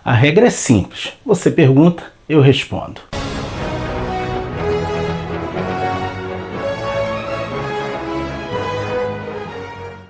A regra é simples. Você pergunta, eu respondo.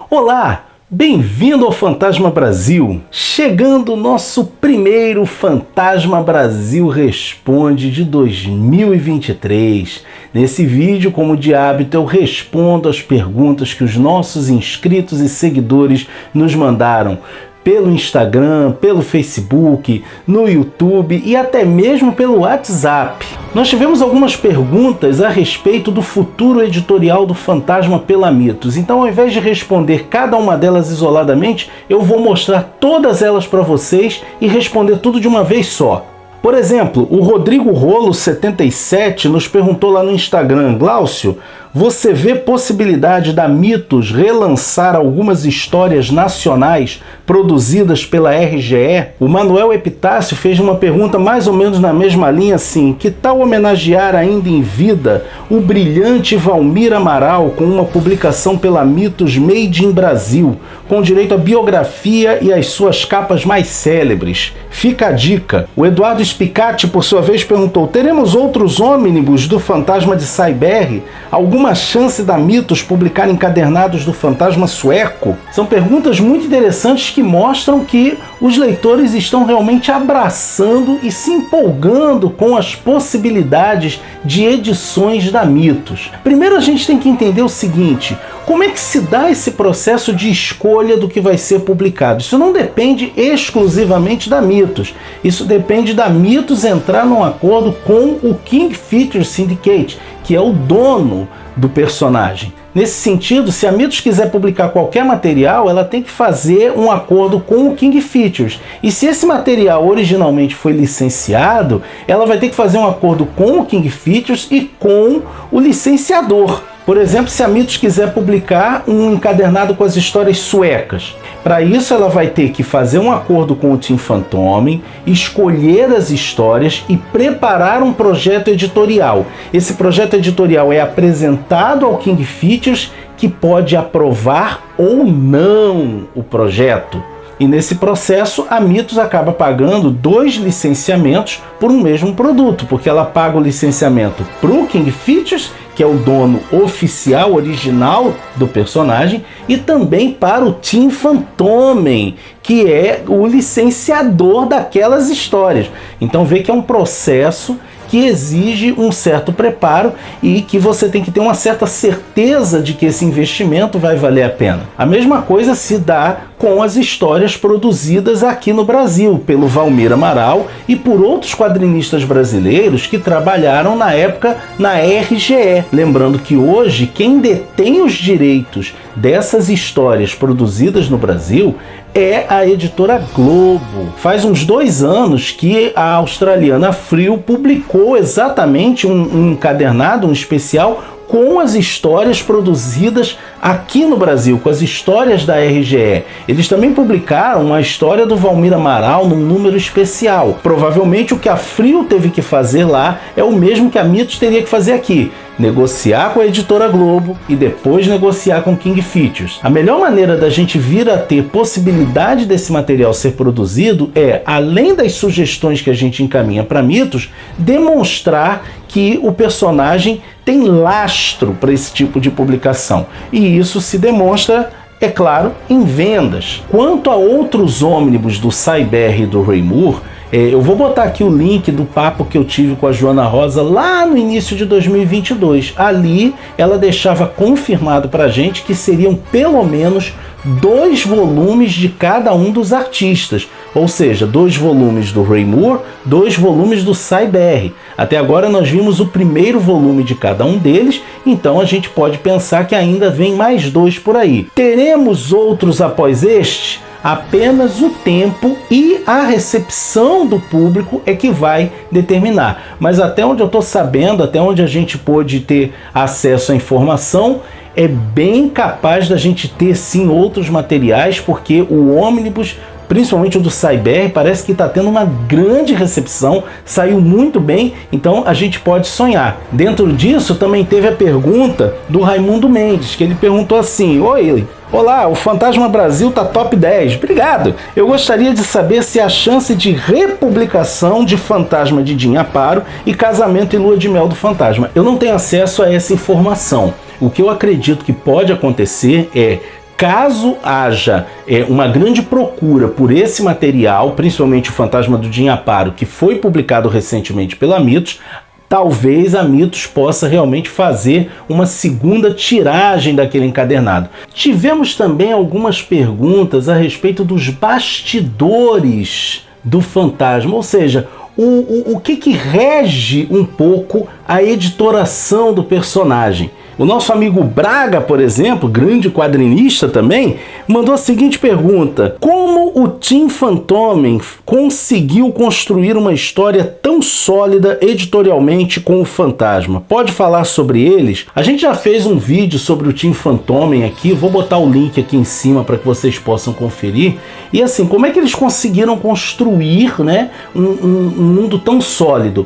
Olá! Bem-vindo ao Fantasma Brasil! Chegando o nosso primeiro Fantasma Brasil Responde de 2023. Nesse vídeo, como de hábito, eu respondo as perguntas que os nossos inscritos e seguidores nos mandaram pelo Instagram, pelo Facebook, no YouTube e até mesmo pelo WhatsApp. Nós tivemos algumas perguntas a respeito do futuro editorial do Fantasma pela Mitos. Então, ao invés de responder cada uma delas isoladamente, eu vou mostrar todas elas para vocês e responder tudo de uma vez só. Por exemplo, o Rodrigo Rolo 77 nos perguntou lá no Instagram: Glaucio, você vê possibilidade da Mitos relançar algumas histórias nacionais produzidas pela RGE? O Manuel Epitácio fez uma pergunta mais ou menos na mesma linha assim: que tal homenagear ainda em vida o brilhante Valmir Amaral com uma publicação pela Mitos Made in Brasil, com direito à biografia e às suas capas mais célebres? Fica a dica. O Eduardo Spicati, por sua vez, perguntou: teremos outros ônibus do Fantasma de Cyber? Alguma chance da Mitos publicar encadernados do Fantasma sueco? São perguntas muito interessantes que mostram que os leitores estão realmente abraçando e se empolgando com as possibilidades de edições da Mitos. Primeiro a gente tem que entender o seguinte: como é que se dá esse processo de escolha do que vai ser publicado? Isso não depende exclusivamente da Mitos. Isso depende da Mitos entrar num acordo com o King Features Syndicate, que é o dono do personagem. Nesse sentido, se a Mitos quiser publicar qualquer material, ela tem que fazer um acordo com o King Features. E se esse material originalmente foi licenciado, ela vai ter que fazer um acordo com o King Features e com o licenciador. Por exemplo, se a Mitos quiser publicar um encadernado com as histórias suecas, para isso ela vai ter que fazer um acordo com o Team Fantomen, escolher as histórias e preparar um projeto editorial. Esse projeto editorial é apresentado ao King Features, que pode aprovar ou não o projeto. E nesse processo, a Mitos acaba pagando 2 licenciamentos por um mesmo produto, porque ela paga o licenciamento para o King Features, que é o dono oficial, original do personagem, e também para o Team Fantomen, que é o licenciador daquelas histórias. Então vê que é um processo que exige um certo preparo e que você tem que ter uma certa certeza de que esse investimento vai valer a pena. A mesma coisa se dá com as histórias produzidas aqui no Brasil pelo Valmir Amaral e por outros quadrinistas brasileiros que trabalharam na época na RGE. Lembrando que hoje quem detém os direitos dessas histórias produzidas no Brasil é a editora Globo. Faz uns 2 anos que a australiana Frio publicou exatamente um encadernado, um especial, com as histórias produzidas aqui no Brasil, com as histórias da RGE. Eles também publicaram uma história do Valmir Amaral num número especial. Provavelmente o que a Frio teve que fazer lá é o mesmo que a Mitos teria que fazer aqui: negociar com a editora Globo e depois negociar com King Features. A melhor maneira da gente vir a ter possibilidade desse material ser produzido é, além das sugestões que a gente encaminha para Mitos, demonstrar que o personagem tem lastro para esse tipo de publicação. E isso se demonstra, é claro, em vendas. Quanto a outros ônibus do Cyber e do Ray Moore, eu vou botar aqui o link do papo que eu tive com a Joana Rosa lá no início de 2022. Ali ela deixava confirmado pra gente que seriam pelo menos 2 volumes de cada um dos artistas. Ou seja, 2 volumes do Ray Moore, 2 volumes do Cyber. Até agora nós vimos o primeiro volume de cada um deles, então a gente pode pensar que ainda vem mais 2 por aí. Teremos outros após este? Apenas o tempo e a recepção do público é que vai determinar. Mas até onde eu estou sabendo, até onde a gente pôde ter acesso à informação, é bem capaz da gente ter sim outros materiais, porque o ônibus principalmente o do Cyber, parece que está tendo uma grande recepção, saiu muito bem, então a gente pode sonhar. Dentro disso também teve a pergunta do Raimundo Mendes, que ele perguntou assim: oi, olá, o Fantasma Brasil tá top 10. Obrigado. Eu gostaria de saber se há chance de republicação de Fantasma de Jim Aparo e Casamento e Lua de Mel do Fantasma. Eu não tenho acesso a essa informação. O que eu acredito que pode acontecer é, caso haja uma grande procura por esse material, principalmente o Fantasma do Jim Aparo, que foi publicado recentemente pela Mitos, talvez a Mitos possa realmente fazer uma segunda tiragem daquele encadernado. Tivemos também algumas perguntas a respeito dos bastidores do Fantasma, ou seja, o que rege um pouco a editoração do personagem. O nosso amigo Braga, por exemplo, grande quadrinista também, mandou a seguinte pergunta: como o Tim Fantomen conseguiu construir uma história tão sólida editorialmente com o Fantasma? Pode falar sobre eles? A gente já fez um vídeo sobre o Tim Fantomen aqui, vou botar o link aqui em cima para que vocês possam conferir. E assim, como é que eles conseguiram construir, né, um mundo tão sólido?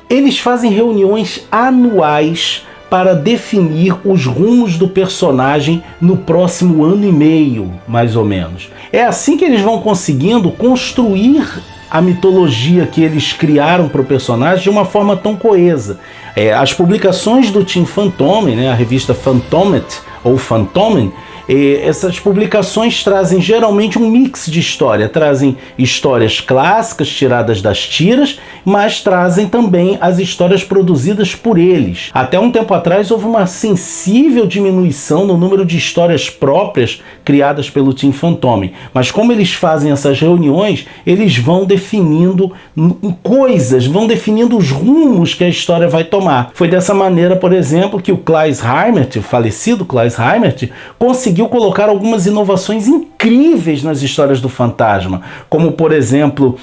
Eles fazem reuniões anuais para definir os rumos do personagem no próximo ano e meio, mais ou menos. É assim que eles vão conseguindo construir a mitologia que eles criaram para o personagem de uma forma tão coesa. As publicações do Tim Fantomen, né, a revista Fantomet ou Fantomen, essas publicações trazem geralmente um mix de história, trazem histórias clássicas tiradas das tiras, mas trazem também as histórias produzidas por eles. Até um tempo atrás houve uma sensível diminuição no número de histórias próprias criadas pelo Tim Fantomen, mas como eles fazem essas reuniões, eles vão definindo coisas, vão definindo os rumos que a história vai tomar. Foi dessa maneira, por exemplo, que o Klaes Heimert, o falecido Klaes Heimert, conseguiu colocar algumas inovações incríveis nas histórias do Fantasma, como por exemplo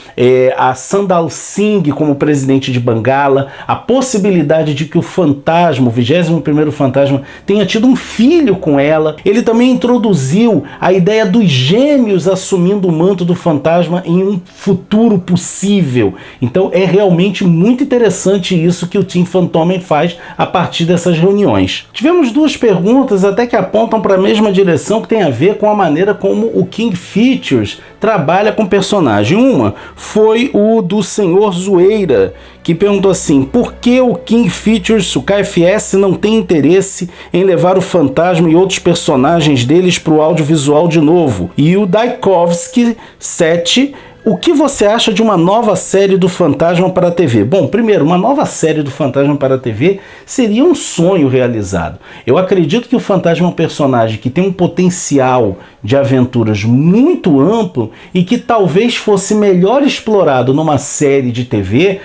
a Sandal Singh como presidente de Bengala, a possibilidade de que o Fantasma, o 21º Fantasma, tenha tido um filho com ela. Ele também introduziu a ideia dos gêmeos assumindo o manto do Fantasma em um futuro possível. Então é realmente muito interessante isso que o Tim Fantomen faz a partir dessas reuniões. Tivemos duas perguntas até que apontam para a mesma direção, que tem a ver com a maneira como o King Features trabalha com personagem. Uma foi o do Senhor Zoeira, que perguntou assim: por que o King Features, o KFS, não tem interesse em levar o Fantasma e outros personagens deles para o audiovisual de novo? E o Daikovsky 7: o que você acha de uma nova série do Fantasma para a TV? Bom, primeiro, uma nova série do Fantasma para a TV seria um sonho realizado. Eu acredito que o Fantasma é um personagem que tem um potencial de aventuras muito amplo e que talvez fosse melhor explorado numa série de TV,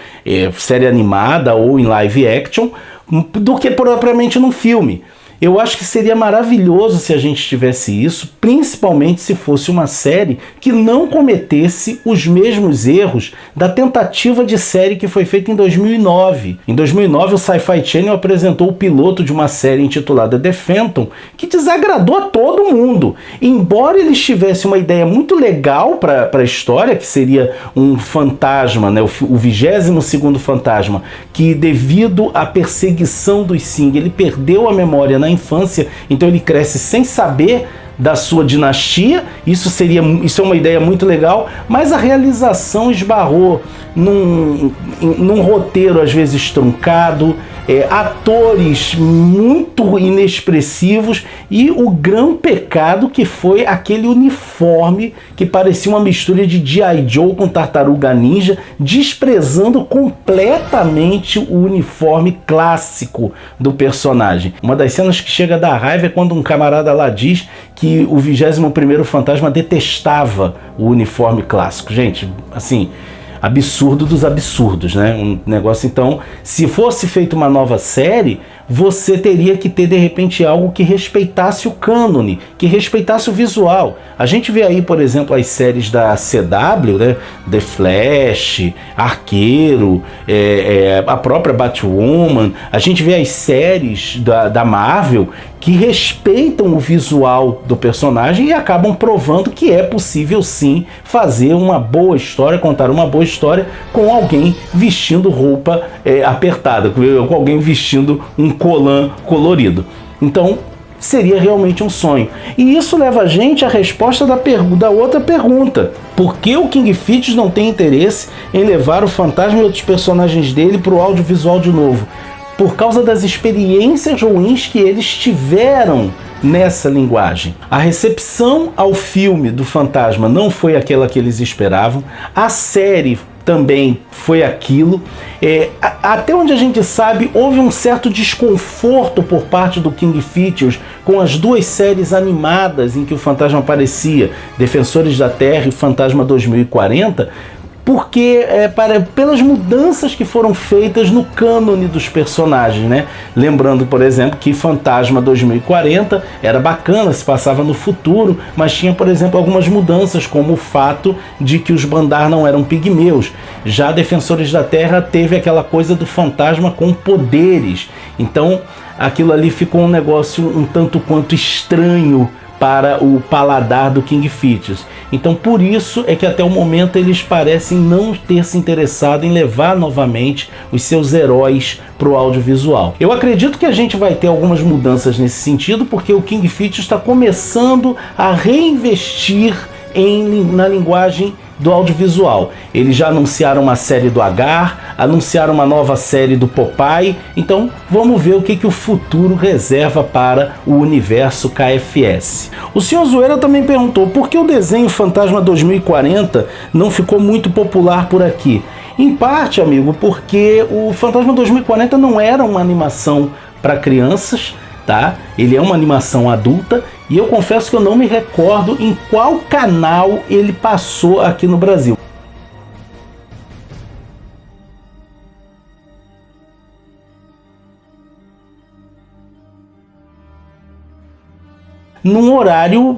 série animada ou em live action, do que propriamente num filme. Eu acho que seria maravilhoso se a gente tivesse isso, principalmente se fosse uma série que não cometesse os mesmos erros da tentativa de série que foi feita em 2009. Em 2009, o Sci-Fi Channel apresentou o piloto de uma série intitulada The Phantom, que desagradou a todo mundo. Embora eles tivessem uma ideia muito legal para a história, que seria um fantasma, né, o 22º fantasma, que devido à perseguição dos Singh, ele perdeu a memória na infância, então ele cresce sem saber da sua dinastia. Isso é uma ideia muito legal, mas a realização esbarrou num roteiro às vezes truncado, atores muito inexpressivos e o grão pecado que foi aquele uniforme que parecia uma mistura de G.I. Joe com Tartaruga Ninja, desprezando completamente o uniforme clássico do personagem. Uma das cenas que chega a dar raiva é quando um camarada lá diz que o 21º Fantasma detestava o uniforme clássico. Gente, assim, absurdo dos absurdos, né? Um negócio, então, se fosse feita uma nova série, você teria que ter, de repente, algo que respeitasse o cânone, que respeitasse o visual. A gente vê aí, por exemplo, as séries da CW, né? The Flash, Arqueiro, a própria Batwoman. A gente vê as séries da Marvel que respeitam o visual do personagem e acabam provando que é possível sim fazer uma boa história, contar uma boa história com alguém vestindo roupa apertada, com alguém vestindo um colã colorido. Então seria realmente um sonho. E isso leva a gente à resposta da outra pergunta. Por que o King Features não tem interesse em levar o Fantasma e outros personagens dele para o audiovisual de novo? Por causa das experiências ruins que eles tiveram nessa linguagem. A recepção ao filme do Fantasma não foi aquela que eles esperavam. A série também foi aquilo. Até onde a gente sabe, houve um certo desconforto por parte do King Features com as duas séries animadas em que o Fantasma aparecia, Defensores da Terra e Fantasma 2040, porque pelas mudanças que foram feitas no cânone dos personagens, né? Lembrando, por exemplo, que Fantasma 2040 era bacana, se passava no futuro, mas tinha, por exemplo, algumas mudanças, como o fato de que os Bandar não eram pigmeus. Já Defensores da Terra teve aquela coisa do fantasma com poderes. Então, aquilo ali ficou um negócio um tanto quanto estranho para o paladar do King Features. Então por isso é que até o momento eles parecem não ter se interessado em levar novamente os seus heróis para o audiovisual. Eu acredito que a gente vai ter algumas mudanças nesse sentido, porque o King Features está começando a reinvestir na linguagem do audiovisual. Eles já anunciaram uma série do Agar, anunciaram uma nova série do Popeye, então vamos ver o que o futuro reserva para o universo KFS. O Sr. Zoeira também perguntou por que o desenho Fantasma 2040 não ficou muito popular por aqui. Em parte, amigo, porque o Fantasma 2040 não era uma animação para crianças, tá? Ele é uma animação adulta e eu confesso que eu não me recordo em qual canal ele passou aqui no Brasil. Num horário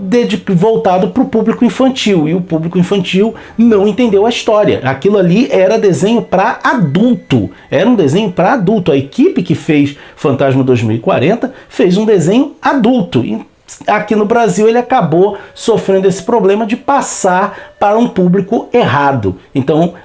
voltado para o público infantil, e o público infantil não entendeu a história. Aquilo ali era desenho para adulto, era um desenho para adulto. A equipe que fez Fantasma 2040 fez um desenho adulto. E aqui no Brasil ele acabou sofrendo esse problema de passar para um público errado. Então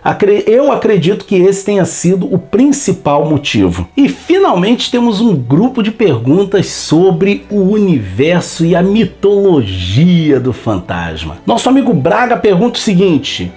eu acredito que esse tenha sido o principal motivo. E finalmente temos um grupo de perguntas sobre o universo e a mitologia do Fantasma. Nosso amigo Braga pergunta o seguinte: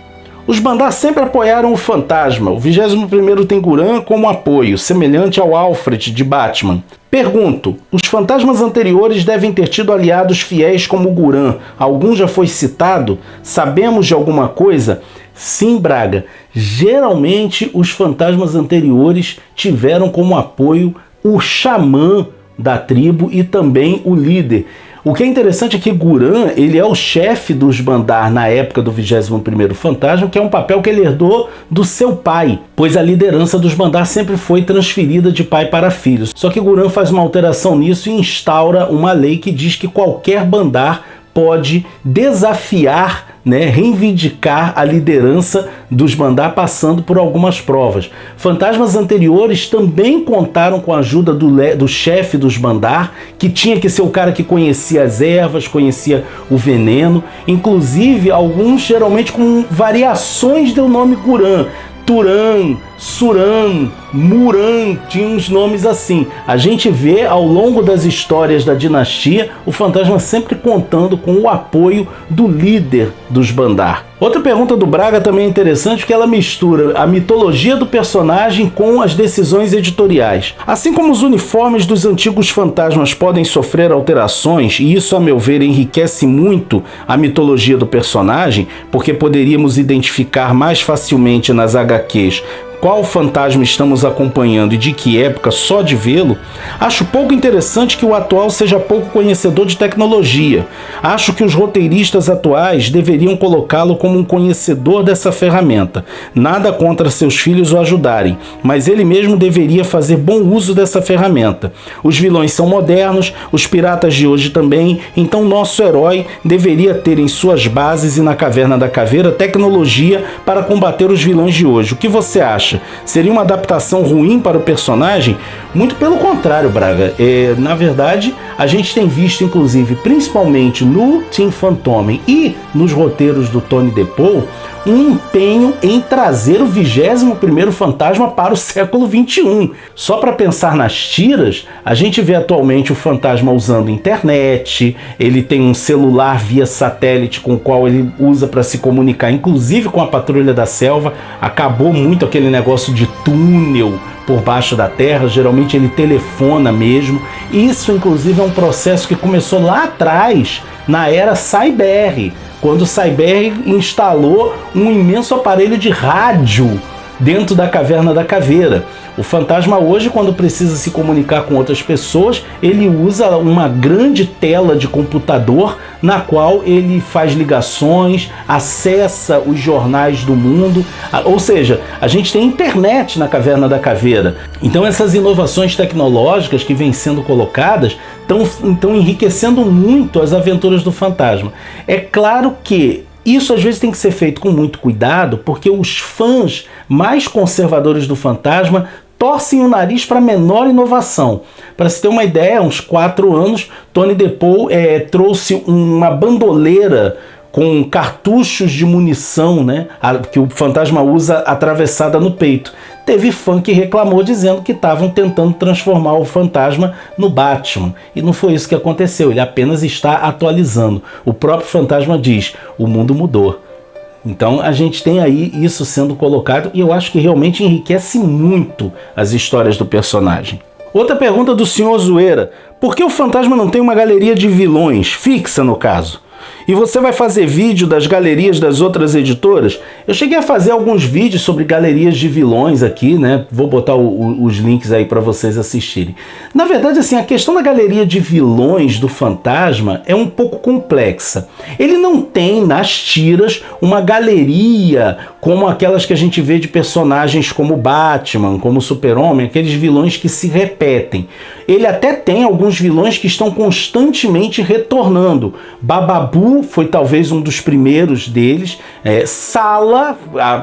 os Bandar sempre apoiaram o Fantasma. O 21º tem Guran como apoio, semelhante ao Alfred de Batman. Pergunto, os fantasmas anteriores devem ter tido aliados fiéis como Guran. Algum já foi citado? Sabemos de alguma coisa? Sim, Braga. Geralmente os fantasmas anteriores tiveram como apoio o xamã da tribo e também o líder. O que é interessante é que Guran, ele é o chefe dos Bandar na época do 21º Fantasma, que é um papel que ele herdou do seu pai, pois a liderança dos Bandar sempre foi transferida de pai para filho. Só que Guran faz uma alteração nisso e instaura uma lei que diz que qualquer Bandar pode desafiar, reivindicar a liderança dos Bandar passando por algumas provas. Fantasmas anteriores também contaram com a ajuda do chefe dos Bandar, que tinha que ser o cara que conhecia as ervas, conhecia o veneno, inclusive alguns geralmente com variações do nome Guran. Turan, Suran, Muran, tinha uns nomes assim. A gente vê ao longo das histórias da dinastia o fantasma sempre contando com o apoio do líder dos Bandar. Outra pergunta do Braga também é interessante, porque ela mistura a mitologia do personagem com as decisões editoriais. Assim como os uniformes dos antigos fantasmas podem sofrer alterações, e isso, a meu ver, enriquece muito a mitologia do personagem, porque poderíamos identificar mais facilmente nas HQs qual fantasma estamos acompanhando e de que época só de vê-lo, acho pouco interessante que o atual seja pouco conhecedor de tecnologia. Acho que os roteiristas atuais deveriam colocá-lo como um conhecedor dessa ferramenta. Nada contra seus filhos o ajudarem, mas ele mesmo deveria fazer bom uso dessa ferramenta. Os vilões são modernos, os piratas de hoje também, então nosso herói deveria ter em suas bases e na Caverna da Caveira tecnologia para combater os vilões de hoje. O que você acha? Seria uma adaptação ruim para o personagem? Muito pelo contrário, Braga. Na verdade, a gente tem visto, inclusive, principalmente no Team Phantom e nos roteiros do Tony DePaul, um empenho em trazer o 21º fantasma para o século XXI. Só para pensar nas tiras, a gente vê atualmente o fantasma usando internet, ele tem um celular via satélite com o qual ele usa para se comunicar, inclusive com a Patrulha da Selva. Acabou muito aquele negócio de túnel por baixo da terra, geralmente ele telefona mesmo. Isso, inclusive, é um processo que começou lá atrás, na era Cyber, quando o Cyber instalou um imenso aparelho de rádio dentro da Caverna da Caveira. O fantasma hoje, quando precisa se comunicar com outras pessoas, ele usa uma grande tela de computador na qual ele faz ligações, acessa os jornais do mundo, ou seja, a gente tem internet na Caverna da Caveira. Então essas inovações tecnológicas que vêm sendo colocadas estão enriquecendo muito as aventuras do fantasma. É claro que isso às vezes tem que ser feito com muito cuidado, porque os fãs mais conservadores do fantasma torcem o nariz para menor inovação. Para se ter uma ideia, há uns 4 anos, Tony DePaul trouxe uma bandoleira com cartuchos de munição, né, que o fantasma usa atravessada no peito. Teve fã que reclamou dizendo que estavam tentando transformar o fantasma no Batman. E não foi isso que aconteceu, ele apenas está atualizando. O próprio fantasma diz, o mundo mudou. Então a gente tem aí isso sendo colocado e eu acho que realmente enriquece muito as histórias do personagem. Outra pergunta do Sr. Zoeira: por que o fantasma não tem uma galeria de vilões, fixa no caso? E você vai fazer vídeo das galerias das outras editoras? Eu cheguei a fazer alguns vídeos sobre galerias de vilões aqui, né? Vou botar os links aí para vocês assistirem. Na verdade, assim, a questão da galeria de vilões do fantasma é um pouco complexa. Ele não tem nas tiras uma galeria como aquelas que a gente vê de personagens como Batman, como Super-Homem, aqueles vilões que se repetem. Ele até tem alguns vilões que estão constantemente retornando. Bababu foi talvez um dos primeiros deles. Sala,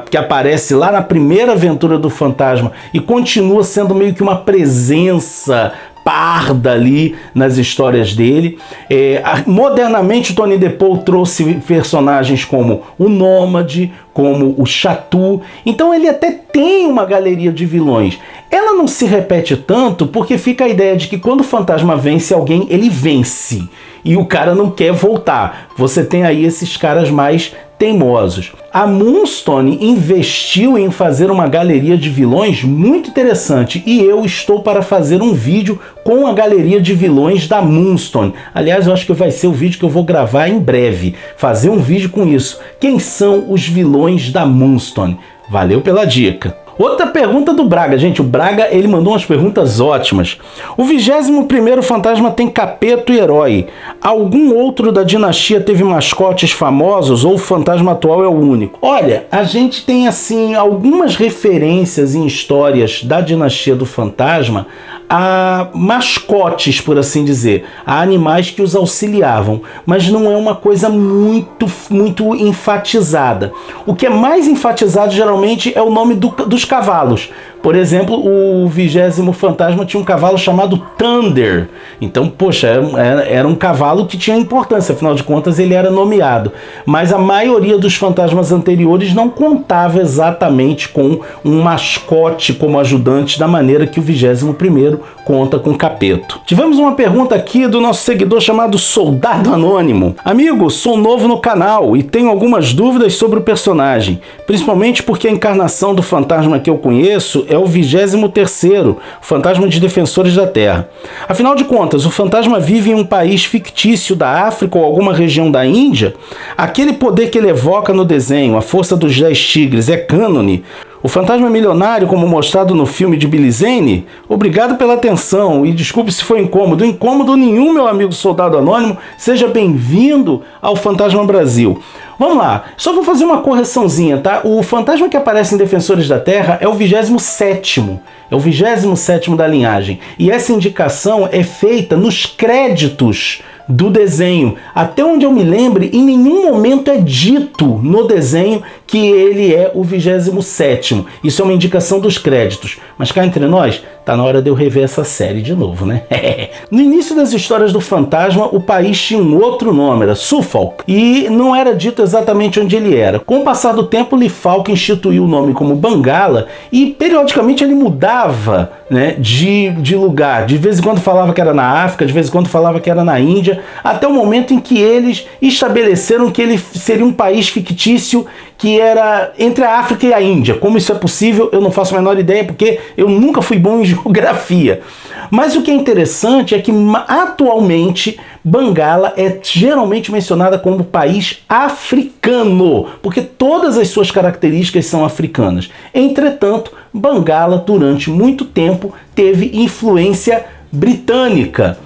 que aparece lá na primeira aventura do fantasma e continua sendo meio que uma presença parda ali nas histórias dele. Modernamente, o Tony DePaul trouxe personagens como o Nômade, como o Chatu. Então ele até tem uma galeria de vilões. Ela não se repete tanto porque fica a ideia de que quando o fantasma vence alguém, ele vence. E o cara não quer voltar. Você tem aí esses caras mais teimosos. A Moonstone investiu em fazer uma galeria de vilões muito interessante e eu estou para fazer um vídeo com a galeria de vilões da Moonstone. Aliás, eu acho que vai ser o vídeo que eu vou gravar em breve. Fazer um vídeo com isso. Quem são os vilões da Moonstone? Valeu pela dica. Outra pergunta do Braga. Gente, o Braga ele mandou umas perguntas ótimas. O 21º fantasma tem Capeto e Herói. Algum outro da dinastia teve mascotes famosos ou o fantasma atual é o único? Olha, a gente tem assim algumas referências em histórias da dinastia do fantasma a mascotes, por assim dizer, a animais que os auxiliavam, mas não é uma coisa muito enfatizada. O que é mais enfatizado geralmente é o nome dos cavalos. Por exemplo, o 20º fantasma tinha um cavalo chamado Thunder. Então, poxa, era um cavalo que tinha importância, afinal de contas ele era nomeado. Mas a maioria dos fantasmas anteriores não contava exatamente com um mascote como ajudante da maneira que o 21º conta com Capeto. Tivemos uma pergunta aqui do nosso seguidor chamado Soldado Anônimo. Amigo, sou novo no canal e tenho algumas dúvidas sobre o personagem, principalmente porque a encarnação do fantasma que eu conheço é o 23º, fantasma de Defensores da Terra. Afinal de contas, o fantasma vive em um país fictício da África ou alguma região da Índia? Aquele poder que ele evoca no desenho, a força dos 10 tigres, é cânone? O fantasma milionário, como mostrado no filme de Billy Zane? Obrigado pela atenção e desculpe se foi incômodo. Incômodo nenhum, meu amigo soldado anônimo. Seja bem-vindo ao Fantasma Brasil. Vamos lá, só vou fazer uma correçãozinha, tá? O fantasma que aparece em Defensores da Terra é o 27º. É o 27º da linhagem. E essa indicação é feita nos créditos do desenho. Até onde eu me lembre, em nenhum momento é dito no desenho que ele é o 27º. Isso é uma indicação dos créditos. Mas cá entre nós, tá na hora de eu rever essa série de novo, né? No início das histórias do fantasma, o país tinha um outro nome, era Suffolk, e não era dito exatamente onde ele era. Com o passar do tempo, Lee Falk instituiu o nome como Bangala e periodicamente ele mudava, né, de lugar. De vez em quando falava que era na África, de vez em quando falava que era na Índia, até o momento em que eles estabeleceram que ele seria um país fictício que era entre a África e a Índia. Como isso é possível, eu não faço a menor ideia, porque eu nunca fui bom em geografia. Mas o que é interessante é que atualmente Bangala é geralmente mencionada como país africano, porque todas as suas características são africanas. Entretanto, Bangala durante muito tempo teve influência britânica.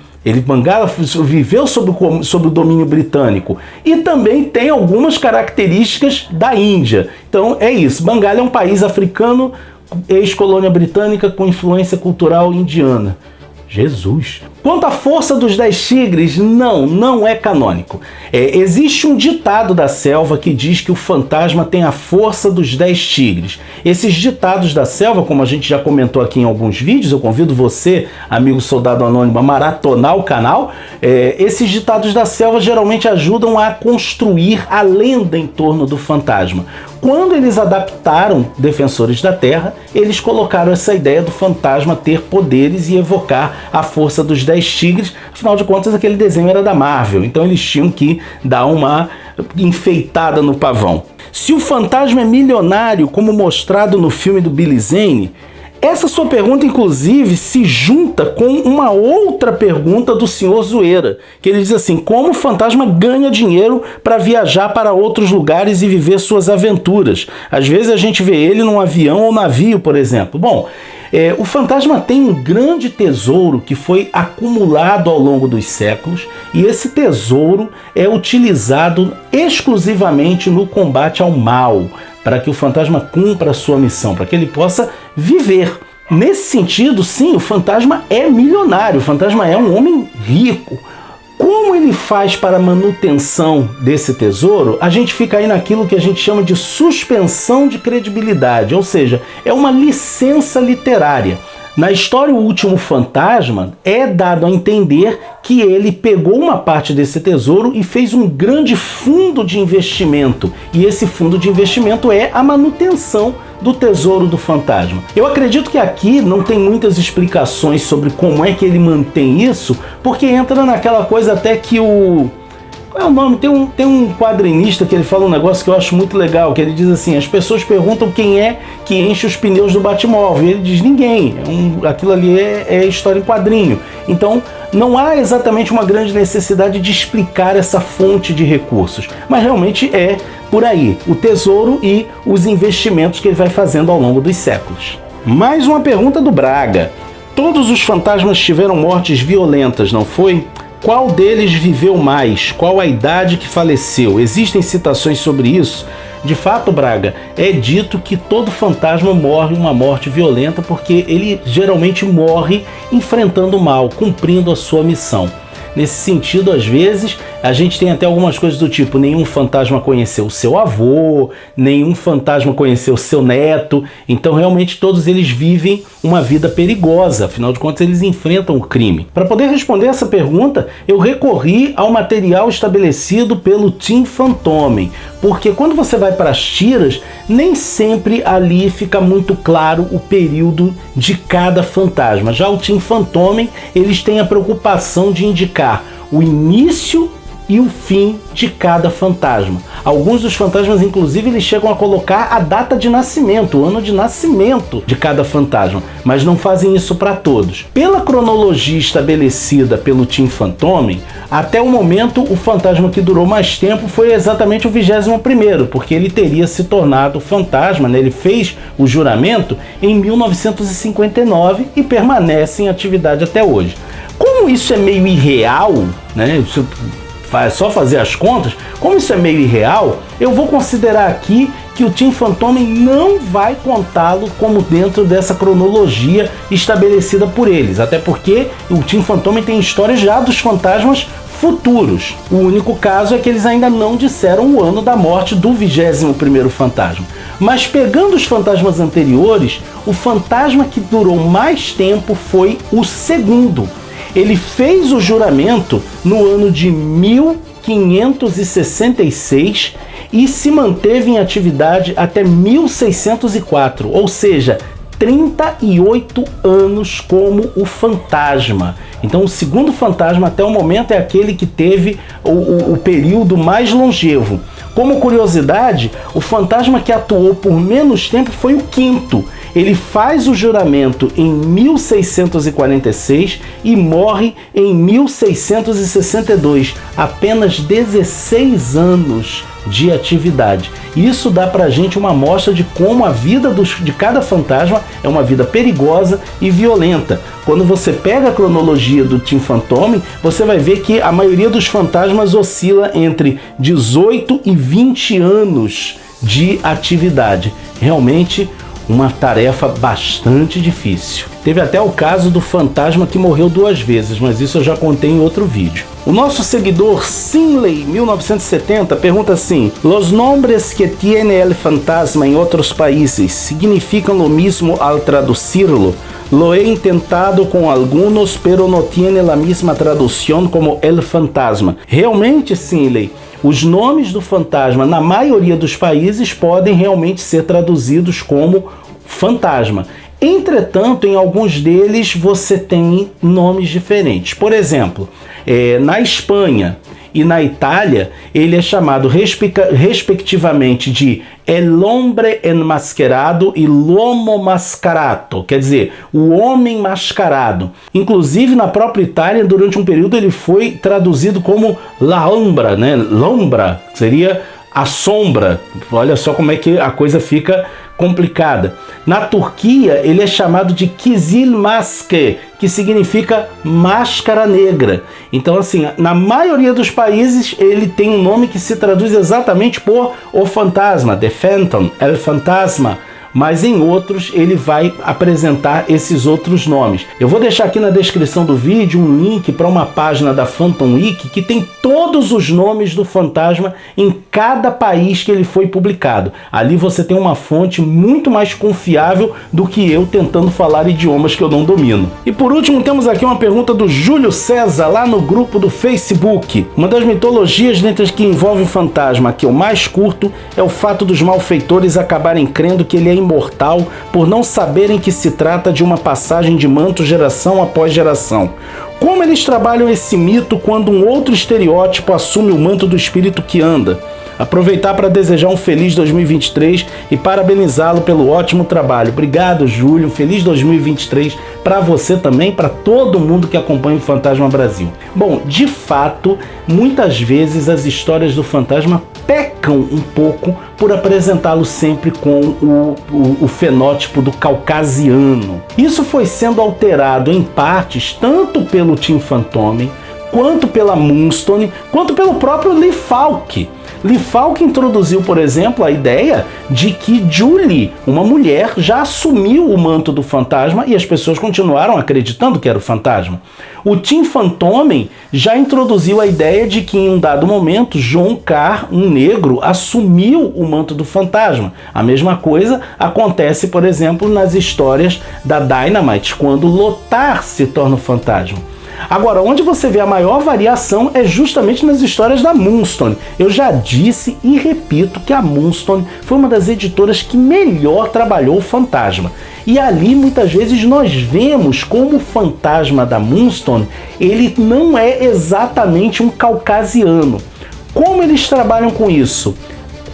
Bangala viveu sob o domínio britânico e também tem algumas características da Índia. Então é isso, Bangala é um país africano, ex-colônia britânica com influência cultural indiana. Jesus! Quanto à força dos 10 tigres, não é canônico. Existe um ditado da selva que diz que o fantasma tem a força dos 10 tigres. Esses ditados da selva, como a gente já comentou aqui em alguns vídeos, eu convido você, amigo soldado anônimo, a maratonar o canal. Esses ditados da selva geralmente ajudam a construir a lenda em torno do fantasma. Quando eles adaptaram Defensores da Terra, eles colocaram essa ideia do fantasma ter poderes e evocar a força dos 10 tigres. Afinal de contas, aquele desenho era da Marvel, então eles tinham que dar uma enfeitada no pavão. Se o fantasma é milionário, como mostrado no filme do Billy Zane, essa sua pergunta, inclusive, se junta com uma outra pergunta do Sr. Zoeira, que ele diz assim: como o fantasma ganha dinheiro para viajar para outros lugares e viver suas aventuras? Às vezes a gente vê ele num avião ou navio, por exemplo. Bom, o fantasma tem um grande tesouro que foi acumulado ao longo dos séculos, e esse tesouro é utilizado exclusivamente no combate ao mal, para que o fantasma cumpra a sua missão, para que ele possa viver. Nesse sentido, sim, o fantasma é milionário, o fantasma é um homem rico. Como ele faz para a manutenção desse tesouro, a gente fica aí naquilo que a gente chama de suspensão de credibilidade, ou seja, é uma licença literária. Na história O Último Fantasma, é dado a entender que ele pegou uma parte desse tesouro e fez um grande fundo de investimento. E esse fundo de investimento é a manutenção do tesouro do fantasma. Eu acredito que aqui não tem muitas explicações sobre como é que ele mantém isso, porque entra naquela coisa até que o... Qual é o nome? Tem um quadrinista que ele fala um negócio que eu acho muito legal, que ele diz assim: as pessoas perguntam quem é que enche os pneus do Batmóvel, e ele diz ninguém, aquilo ali é história em quadrinho. Então não há exatamente uma grande necessidade de explicar essa fonte de recursos, mas realmente é por aí, o tesouro e os investimentos que ele vai fazendo ao longo dos séculos. Mais uma pergunta do Braga: todos os fantasmas tiveram mortes violentas, não foi? Qual deles viveu mais? Qual a idade que faleceu? Existem citações sobre isso? De fato, Braga, é dito que todo fantasma morre uma morte violenta porque ele geralmente morre enfrentando o mal, cumprindo a sua missão. Nesse sentido, às vezes, a gente tem até algumas coisas do tipo: nenhum fantasma conheceu o seu avô, nenhum fantasma conheceu o seu neto. Então, realmente, todos eles vivem uma vida perigosa. Afinal de contas, eles enfrentam o crime. Para poder responder essa pergunta, eu recorri ao material estabelecido pelo Tim Fantomen, porque quando você vai para as tiras, nem sempre ali fica muito claro o período de cada fantasma. Já o Tim Fantomen, eles têm a preocupação de indicar o início e o fim de cada fantasma. Alguns dos fantasmas, inclusive, eles chegam a colocar a data de nascimento, o ano de nascimento de cada fantasma, mas não fazem isso para todos. Pela cronologia estabelecida pelo Tim Fantomen, até o momento o fantasma que durou mais tempo foi exatamente o 21º, porque ele teria se tornado fantasma, né? Ele fez o juramento em 1959 e permanece em atividade até hoje. Como isso é meio irreal, né? É só fazer as contas, como isso é meio irreal, eu vou considerar aqui que o Tim Fantomen não vai contá-lo como dentro dessa cronologia estabelecida por eles, até porque o Tim Fantomen tem histórias já dos fantasmas futuros. O único caso é que eles ainda não disseram o ano da morte do 21º fantasma. Mas pegando os fantasmas anteriores, o fantasma que durou mais tempo foi o segundo. Ele fez o juramento no ano de 1566 e se manteve em atividade até 1604, ou seja, 38 anos como o fantasma. Então o segundo fantasma até o momento é aquele que teve o período mais longevo. Como curiosidade, o fantasma que atuou por menos tempo foi o quinto. Ele faz o juramento em 1646 e morre em 1662, apenas 16 anos de atividade. Isso dá pra gente uma amostra de como a vida de cada fantasma é uma vida perigosa e violenta. Quando você pega a cronologia do Tim Fantomen, você vai ver que a maioria dos fantasmas oscila entre 18 e 20 anos de atividade. Realmente uma tarefa bastante difícil. Teve até o caso do fantasma que morreu 2 vezes, mas isso eu já contei em outro vídeo. O nosso seguidor Sinley 1970 pergunta assim: Los nombres que tiene el fantasma em outros países significam lo mismo al traducirlo? Lo he intentado com algunos, pero no tiene la misma traducción como el fantasma. Realmente, Sinley, os nomes do fantasma, na maioria dos países, podem realmente ser traduzidos como fantasma. Entretanto, em alguns deles você tem nomes diferentes. Por exemplo, na Espanha e na Itália, ele é chamado respectivamente de El Hombre Enmascarado e L'Uomo Mascarato, quer dizer, o homem mascarado. Inclusive, na própria Itália, durante um período, ele foi traduzido como La Ombra, né? L'Ombra seria a sombra. Olha só como é que a coisa fica complicada. Na Turquia, ele é chamado de Kizilmaske, que significa máscara negra. Então, assim, na maioria dos países, ele tem um nome que se traduz exatamente por o fantasma, The Phantom, El Fantasma, mas em outros ele vai apresentar esses outros nomes. Eu vou deixar aqui na descrição do vídeo um link para uma página da Phantom Wiki que tem todos os nomes do fantasma em cada país que ele foi publicado. Ali você tem uma fonte muito mais confiável do que eu tentando falar idiomas que eu não domino. E por último temos aqui uma pergunta do Júlio César lá no grupo do Facebook. Uma das mitologias dentre as que envolve o fantasma que eu mais curto é o fato dos malfeitores acabarem crendo que ele é imortal por não saberem que se trata de uma passagem de manto geração após geração. Como eles trabalham esse mito quando um outro estereótipo assume o manto do espírito que anda? Aproveitar para desejar um feliz 2023 e parabenizá-lo pelo ótimo trabalho. Obrigado, Júlio. Feliz 2023 para você também, para todo mundo que acompanha o Fantasma Brasil. Bom, de fato, muitas vezes as histórias do fantasma pecam um pouco por apresentá-lo sempre com o fenótipo do caucasiano. Isso foi sendo alterado em partes tanto pelo Tim Fantomen, quanto pela Moonstone, quanto pelo próprio Lee Falk. Lee Falk introduziu, por exemplo, a ideia de que Julie, uma mulher, já assumiu o manto do fantasma e as pessoas continuaram acreditando que era o fantasma. O Tim Fantomen já introduziu a ideia de que em um dado momento John Carr, um negro, assumiu o manto do fantasma. A mesma coisa acontece, por exemplo, nas histórias da Dynamite, quando Lothar se torna o fantasma. Agora, onde você vê a maior variação é justamente nas histórias da Moonstone. Eu já disse e repito que a Moonstone foi uma das editoras que melhor trabalhou o fantasma. E ali muitas vezes nós vemos como o fantasma da Moonstone, ele não é exatamente um caucasiano. Como eles trabalham com isso?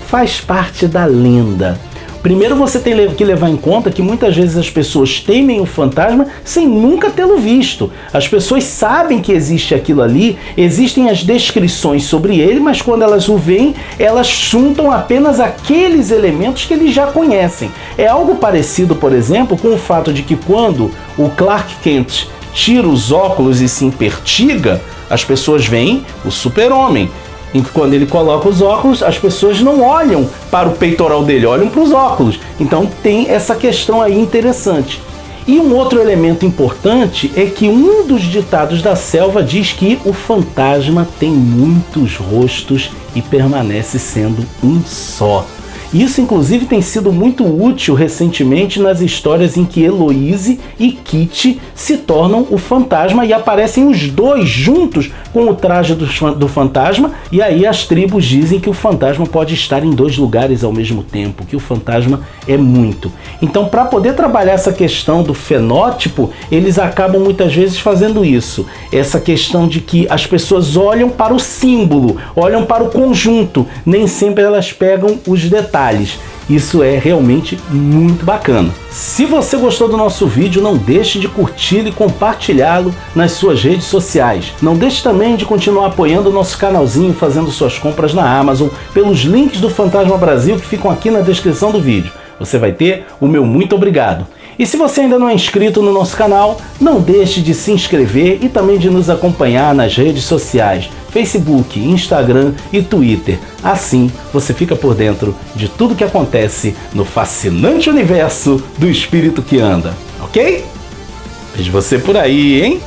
Faz parte da lenda. Primeiro você tem que levar em conta que muitas vezes as pessoas temem o fantasma sem nunca tê-lo visto. As pessoas sabem que existe aquilo ali, existem as descrições sobre ele, mas quando elas o veem, elas juntam apenas aqueles elementos que eles já conhecem. É algo parecido, por exemplo, com o fato de que quando o Clark Kent tira os óculos e se impertiga, as pessoas veem o Super-Homem. E quando ele coloca os óculos, as pessoas não olham para o peitoral dele, olham para os óculos. Então tem essa questão aí interessante. E um outro elemento importante é que um dos ditados da selva diz que o fantasma tem muitos rostos e permanece sendo um só. Isso, inclusive, tem sido muito útil recentemente nas histórias em que Heloise e Kitty se tornam o fantasma e aparecem os dois juntos com o traje do fantasma, e aí as tribos dizem que o fantasma pode estar em dois lugares ao mesmo tempo, que o fantasma é muito. Então, para poder trabalhar essa questão do fenótipo, eles acabam muitas vezes fazendo isso. Essa questão de que as pessoas olham para o símbolo, olham para o conjunto, nem sempre elas pegam os detalhes. Isso é realmente muito bacana. Se você gostou do nosso vídeo, não deixe de curti-lo e compartilhá-lo nas suas redes sociais. Não deixe também de continuar apoiando o nosso canalzinho, fazendo suas compras na Amazon pelos links do Fantasma Brasil que ficam aqui na descrição do vídeo. Você vai ter o meu muito obrigado. E se você ainda não é inscrito no nosso canal, não deixe de se inscrever e também de nos acompanhar nas redes sociais, Facebook, Instagram e Twitter. Assim você fica por dentro de tudo que acontece no fascinante universo do espírito que anda, ok? Vejo você por aí, hein?